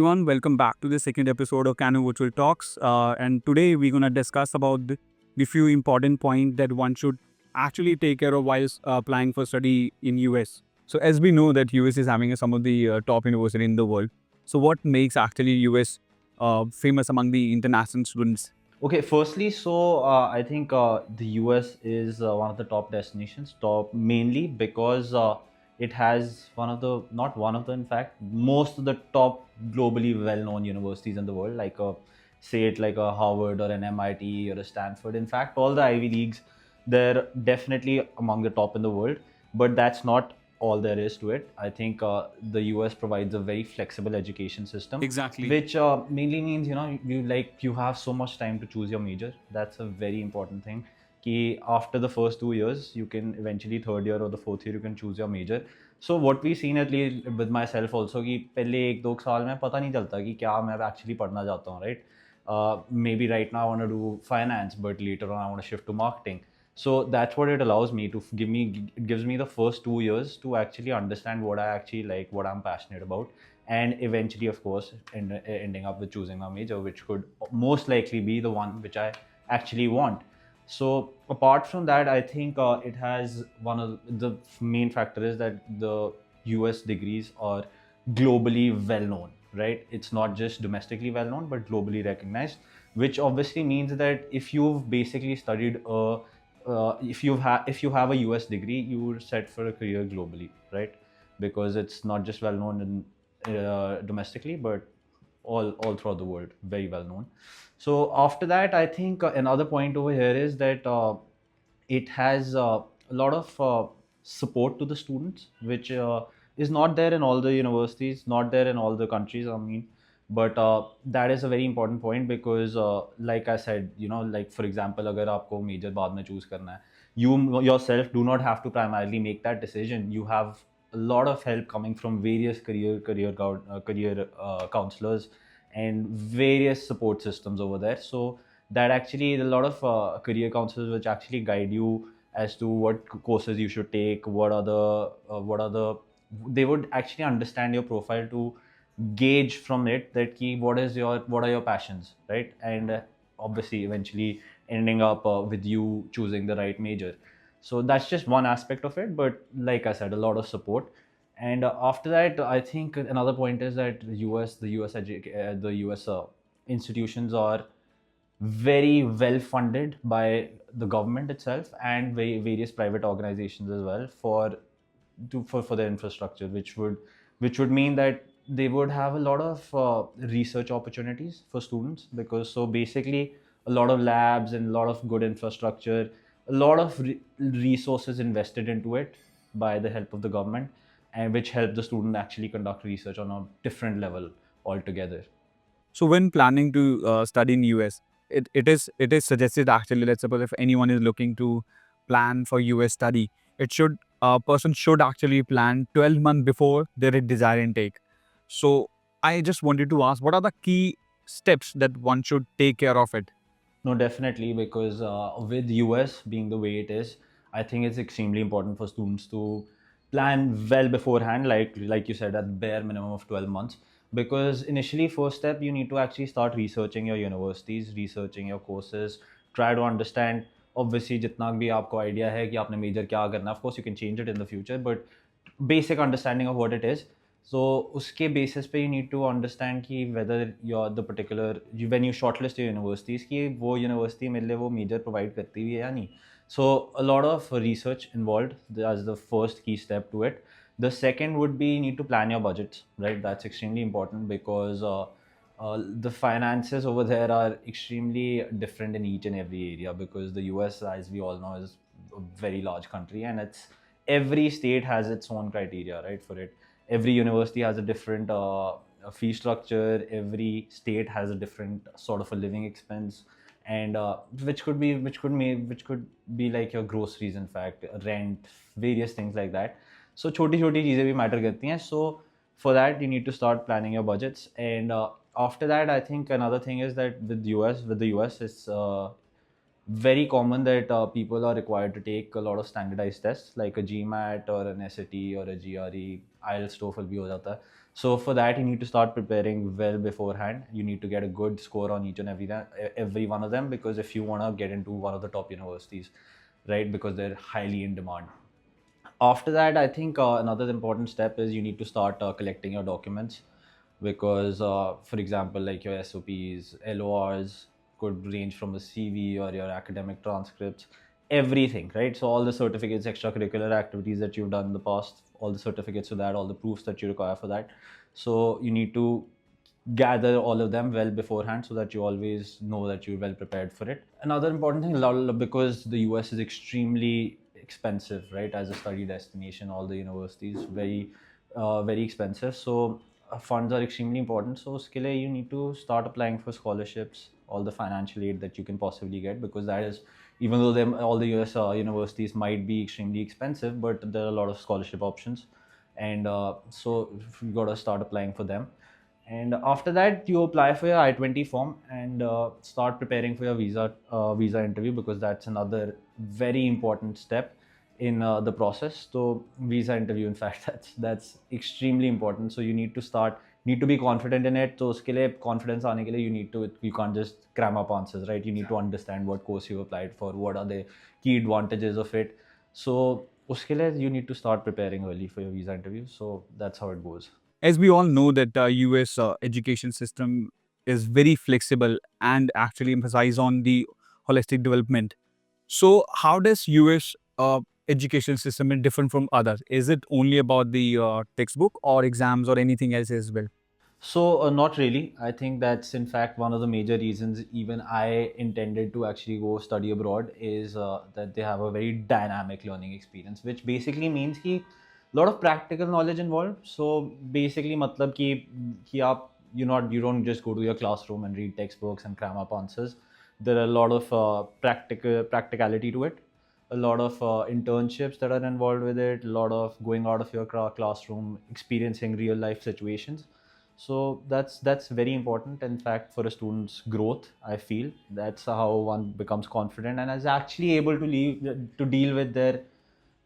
everyone, welcome back to the second episode of Canam Virtual Talks. And today we're going to discuss about the few important points that one should actually take care of while applying for study in US. So as we know that US is having some of the top university in the world. So what makes actually US famous among the international students? Okay, firstly, I think the US is one of the top destinations, top mainly because it has one of the, not one of the, in fact, most of the top globally well known universities in the world, like say it like a Harvard or an MIT or a Stanford. In fact, all the Ivy Leagues, they're definitely among the top in the world, but that's not all there is to it. I think the US provides a very flexible education system, Exactly. which mainly means you have so much time to choose your major. That's a very important thing. Ki after the first 2 years, you can eventually third year or the fourth year you can choose your major. So what we've seen at least with myself also कि पहले 1-2 साल में पता नहीं चलता कि क्या मैं actually पढ़ना चाहता हूँ, right? Maybe right now I want to do finance, but later on I want to shift to marketing. So that's what it allows me to it gives me the first 2 years to actually understand what I actually like, what I'm passionate about, and eventually, of course, ending up with choosing a major, which could most likely be the one which I actually want. So apart from that, I think it has one of the main factor is that the US degrees are globally well known, right? It's not just domestically well known, but globally recognized, which obviously means that if you've basically studied if you have a US degree, you're set for a career globally, right? Because it's not just well known in domestically, but all throughout the world, very well known. So after that, I think another point over here is that it has a lot of support to the students, which is not there in all the universities, not there in all the countries. I mean, but that is a very important point because, like I said, like for example, अगर आपको major बाद में choose करना है, you yourself do not have to primarily make that decision. You have a lot of help coming from various career counselors and various support systems over there. So that actually a lot of career counselors which actually guide you as to what courses you should take, what are the they would actually understand your profile to gauge from it that key what are your passions, right? And obviously eventually ending up with you choosing the right major. So that's just one aspect of it, but like I said, a lot of support. And after that, I think another point is that the us institutions are very well funded by the government itself and various private organizations as well for their infrastructure, which would mean that they would have a lot of research opportunities for students, because so basically a lot of labs and a lot of good infrastructure, a lot of resources invested into it by the help of the government, and which help the student actually conduct research on a different level altogether. So when planning to study in US, it is suggested actually. Let's suppose if anyone is looking to plan for US study, it should a person should actually plan 12 months before their desired intake. So I just wanted to ask, what are the key steps that one should take care of it? No, definitely, because with US being the way it is, I think it's extremely important for students to plan well beforehand, like you said, at bare minimum of 12 months. Because initially, first step, you need to actually start researching your universities, researching your courses, try to understand. Obviously, जितना भी आपको idea है कि आपने major क्या करना, of course you can change it in the future, but basic understanding of what it is. So उसके basis पे you need to understand कि whether you're the particular when you shortlist your universities कि वो university मेरे लिए वो major provide करती हुई है या नहीं. So a lot of research involved as the first key step to it. The second would be you need to plan your budgets, right? That's extremely important because the finances over there are extremely different in each and every area, because the US, as we all know, is a very large country, and every state has its own criteria, right, for it. Every university has a different fee structure. Every state has a different sort of a living expense, and which could be like your groceries, in fact, rent, various things like that. So छोटी छोटी चीज़ें भी matter करती हैं. So for that you need to start planning your budgets, and after that I think another thing is that with the US, it's very common that people are required to take a lot of standardized tests like a GMAT or an SAT or a GRE, IELTS, TOEFL bhi ho jata hai. So for that, you need to start preparing well beforehand. You need to get a good score on each and every one of them, because if you want to get into one of the top universities, right, because they're highly in demand. After that, I think another important step is you need to start collecting your documents, because for example, like your SOPs, LORs could range from a CV or your academic transcripts, everything, right? So all the certificates, extracurricular activities that you've done in the past, all the certificates for that, all the proofs that you require for that. So you need to gather all of them well beforehand so that you always know that you're well prepared for it. Another important thing, because the US is extremely expensive, right, as a study destination, all the universities very expensive. So funds are extremely important. So skill you need to start applying for scholarships, all the financial aid that you can possibly get, because that is, even though all the US universities might be extremely expensive, but there are a lot of scholarship options. And so you got to start applying for them. And after that, you apply for your I-20 form and start preparing for your visa interview, because that's another very important step in the process. So visa interview, in fact, that's extremely important. So you need to be confident in it. So uske liye confidence aane ke liye you can't just cram up answers, right? You need to understand what course you applied for, what are the key advantages of it. So uske liye you need to start preparing early for your visa interview. So that's how it goes. As we all know that US education system is very flexible and actually emphasize on the holistic development. So how does US education system is different from others? Is it only about the textbook or exams or anything else as well? So, not really. I think that's in fact one of the major reasons even I intended to actually go study abroad is that they have a very dynamic learning experience, which basically means कि lot of practical knowledge involved. So basically मतलब कि आप you don't just go to your classroom and read textbooks and cram up answers. There are a lot of practicality to it, a lot of internships that are involved with it, a lot of going out of your classroom, experiencing real life situations. So that's very important, in fact, for a student's growth. I feel that's how one becomes confident and is actually able to deal with their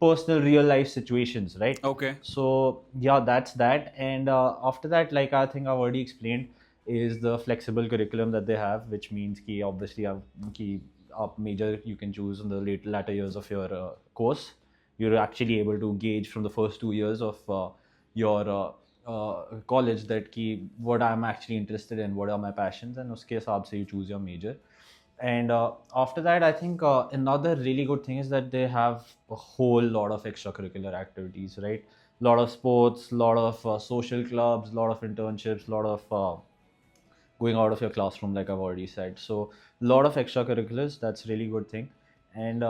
personal real life situations, right? Okay. So yeah, that's that. And after that, like I think I've already explained, is the flexible curriculum that they have, which means ki obviously ki major you can choose in the latter years of your course. You're actually able to gauge from the first 2 years of your college that ki what I'm actually interested in, what are my passions, and uske hisab se you choose your major. And after that, I think another really good thing is that they have a whole lot of extracurricular activities, right? A lot of sports, a lot of social clubs, a lot of internships, a lot of going out of your classroom, like I've already said. So a lot of extracurriculars. That's a really good thing. And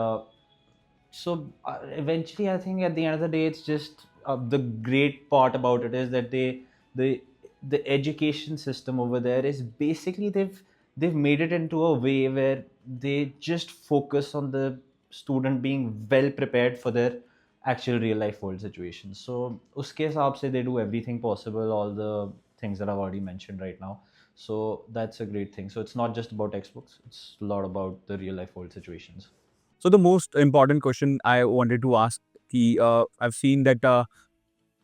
so eventually, I think at the end of the day, it's just the great part about it is that the the education system over there is basically they've made it into a way where they just focus on the student being well prepared for their actual real life world situations. So uske hisab se they do everything possible, all the things that I've already mentioned right now. So that's a great thing. So it's not just about textbooks, it's a lot about the real life world situations. So the most important question I wanted to ask कि I've seen that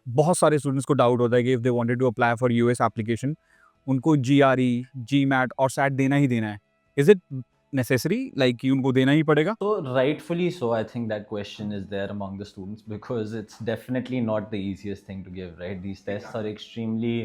बहुत सारे students को doubt होता है कि if they wanted to apply for US application उनको GRE GMAT और SAT देना ही देना है इज इट नेसेसरी लाइक कि उनको देना ही पड़ेगा So rightfully so, I think that question is there among the students because it's definitely not the easiest thing to give, right? These tests are extremely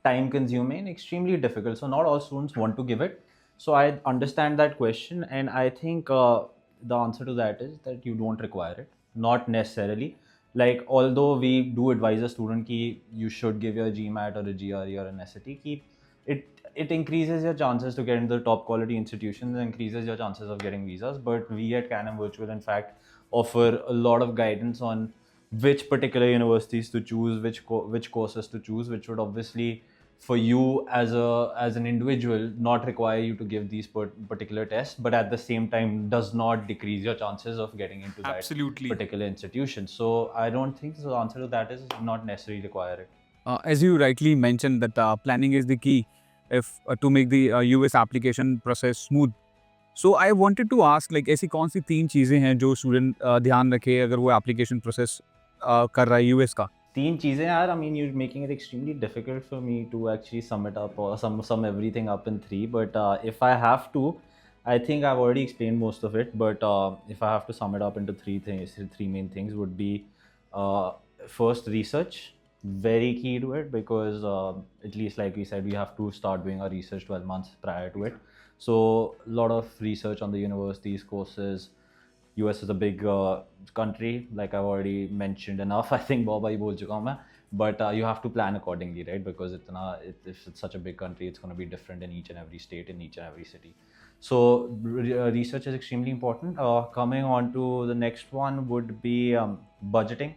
time consuming, extremely difficult. So not all students want to give it. So I understand that question, and I think the answer to that is that you don't require it, not necessarily. Like although we do advise a student ki you should give your GMAT or a GRE or an SAT, ki it increases your chances to get into the top quality institutions, increases your chances of getting visas. But we at Canam Virtual, in fact, offer a lot of guidance on which particular universities to choose, which courses to choose, which would obviously for you as an individual not require you to give these particular tests, but at the same time does not decrease your chances of getting into that Absolutely. particular institution. So I don't think the answer to that is not necessarily require it. As you rightly mentioned that planning is the key if to make the US application process smooth. So I wanted to ask, like, ऐसी कौन सी 3 चीज़ें हैं जो student ध्यान रखे अगर वो application process कर रहा है यूएस का? तीन चीज़ें यार, I mean, you're making it extremely difficult for me to actually sum it up or sum everything up in three. But if I have to, I think I've already explained most of it. But if I have to sum it up into three things, three main things would be uh, first, research, very key to it, because at least like we said, we have to start doing our research 12 months prior to it. So a lot of research on the universities, courses. US is a big country, like I've already mentioned enough. I think बहुत बारी बोल चुका हूँ मैं. But you have to plan accordingly, right? Because if it's such a big country, it's going to be different in each and every state, in each and every city. So research is extremely important. Coming on to the next one would be budgeting.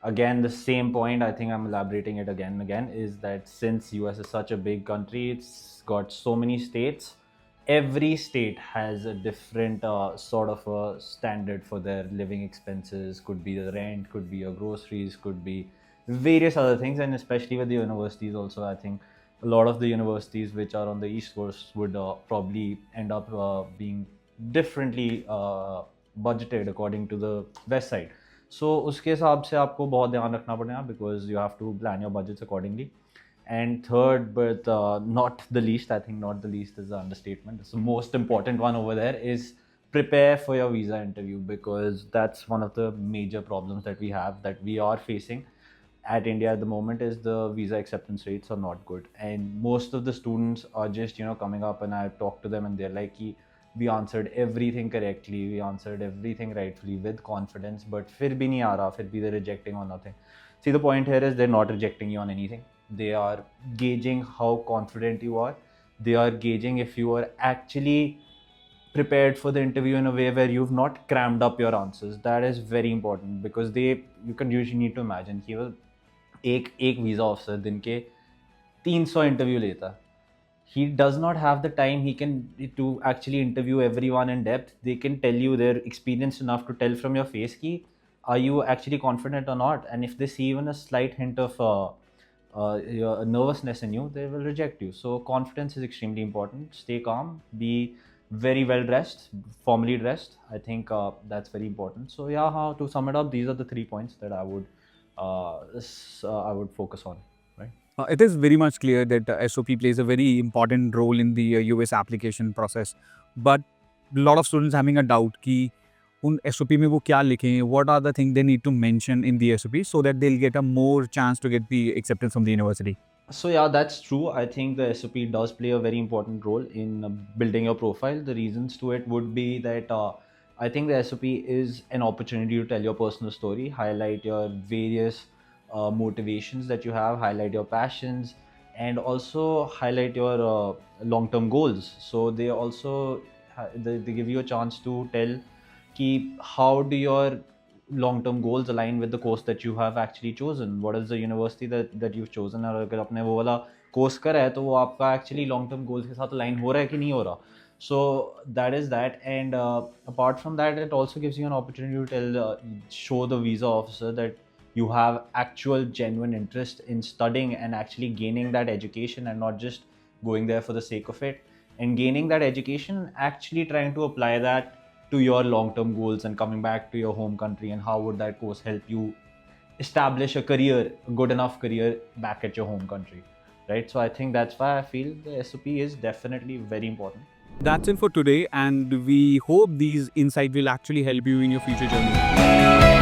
Again, the same point, I think I'm elaborating it again and again, is that since US is such a big country, it's got so many states. Every state has a different sort of a standard for their living expenses. Could be the rent, could be your groceries, could be various other things. And especially with the universities also, I think a lot of the universities which are on the east coast would probably end up being differently budgeted according to the west side. So उसके हिसाब से आपको बहुत ध्यान रखना पड़ेगा, because you have to plan your budgets accordingly. And third, but not the least, I think not the least is the understatement. It's the most important one over there, is prepare for your visa interview, because that's one of the major problems that we have, that we are facing at India at the moment, is the visa acceptance rates are not good. And most of the students are just, coming up, and I've talked to them and they're like, we answered everything correctly, we answered everything rightfully with confidence, but fir bhi nahi aa raha, fir bhi they're rejecting on nothing. See, the point here is they're not rejecting you on anything. They are gauging how confident you are. They are gauging if you are actually prepared for the interview in a way where you've not crammed up your answers. That is very important, because you can usually need to imagine कि वो एक visa officer दिन के 300 interview लेता है. He does not have the time he can to actually interview everyone in depth. They can tell you, they're experienced enough to tell from your face ki are you actually confident or not. And if they see even a slight hint of your nervousness in you, they will reject you. So confidence is extremely important. Stay calm, be very well dressed, formally dressed. I think that's very important. So yeah, to sum it up, these are the 3 points that I would focus on, right? It is very much clear that SOP plays a very important role in the US application process. But a lot of students having a doubt कि उन SOP में वो क्या लिखें, what are the things they need to mention in the SOP so that they'll get a more chance to get the acceptance from the university. So yeah, that's true. I think the SOP does play a very important role in building your profile. The reasons to it would be that I think the SOP is an opportunity to tell your personal story, highlight your various motivations that you have, highlight your passions, and also highlight your long-term goals. So they also they give you a chance to tell ki how do your long-term goals align with the course that you have actually chosen. What is the university that you've chosen? और अगर आपने वो वाला course करा है तो वो आपका actually long-term goals के साथ align हो रहा है कि नहीं हो रहा. So that is that. And apart from that, it also gives you an opportunity to show the visa officer that you have actual genuine interest in studying and actually gaining that education, and not just going there for the sake of it, and gaining that education, actually trying to apply that to your long-term goals and coming back to your home country, and how would that course help you establish a career, a good enough career back at your home country, right? So I think that's why I feel the SOP is definitely very important. That's it for today, and we hope these insights will actually help you in your future journey.